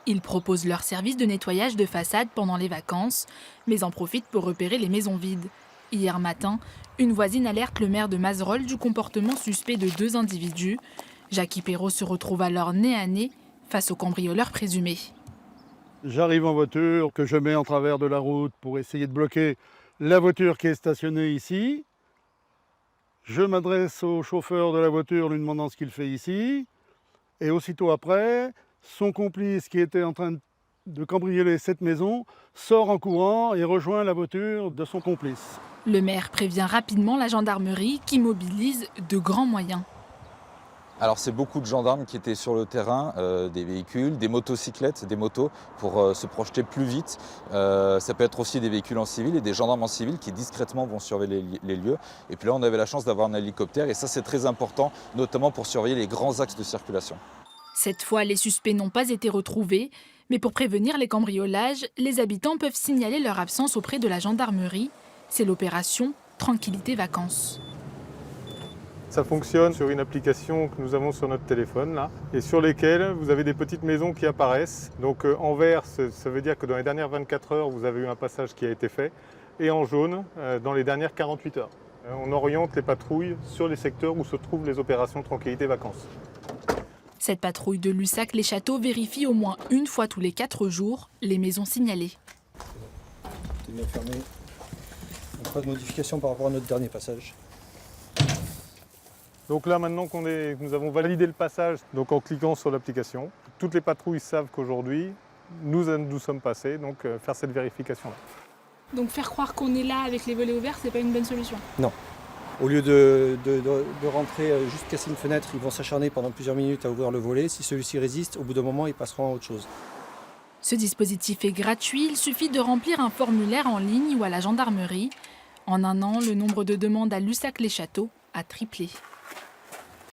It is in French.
Ils proposent leur service de nettoyage de façade pendant les vacances, mais en profitent pour repérer les maisons vides. Hier matin, une voisine alerte le maire de Mazerolles du comportement suspect de 2 individus. Jackie Perrault se retrouve alors nez à nez face aux cambrioleurs présumés. J'arrive en voiture, que je mets en travers de la route pour essayer de bloquer la voiture qui est stationnée ici. Je m'adresse au chauffeur de la voiture lui demandant ce qu'il fait ici. Et aussitôt après, son complice qui était en train de cambrioler cette maison sort en courant et rejoint la voiture de son complice. Le maire prévient rapidement la gendarmerie qui mobilise de grands moyens. Alors c'est beaucoup de gendarmes qui étaient sur le terrain, des véhicules, des motocyclettes, des motos pour se projeter plus vite. Ça peut être aussi des véhicules en civil et des gendarmes en civil qui discrètement vont surveiller les lieux. Et puis là on avait la chance d'avoir un hélicoptère et ça c'est très important, notamment pour surveiller les grands axes de circulation. Cette fois, les suspects n'ont pas été retrouvés, mais pour prévenir les cambriolages, les habitants peuvent signaler leur absence auprès de la gendarmerie. C'est l'opération Tranquillité Vacances. Ça fonctionne sur une application que nous avons sur notre téléphone là, et sur lesquelles vous avez des petites maisons qui apparaissent. Donc en vert, ça veut dire que dans les dernières 24 heures, vous avez eu un passage qui a été fait, et en jaune, dans les dernières 48 heures. On oriente les patrouilles sur les secteurs où se trouvent les opérations Tranquillité Vacances. Cette patrouille de Lussac-les-Châteaux vérifie au moins une fois tous les 4 jours les maisons signalées. C'est bien fermé. Donc pas de modification par rapport à notre dernier passage. Donc là maintenant que nous avons validé le passage, donc en cliquant sur l'application, toutes les patrouilles savent qu'aujourd'hui nous sommes passés, donc faire cette vérification-là. Donc faire croire qu'on est là avec les volets ouverts, c'est pas une bonne solution. Non. Au lieu de rentrer juste casser une fenêtre, ils vont s'acharner pendant plusieurs minutes à ouvrir le volet. Si celui-ci résiste, au bout d'un moment, ils passeront à autre chose. Ce dispositif est gratuit, il suffit de remplir un formulaire en ligne ou à la gendarmerie. En un an, le nombre de demandes à Lussac-les-Châteaux a triplé.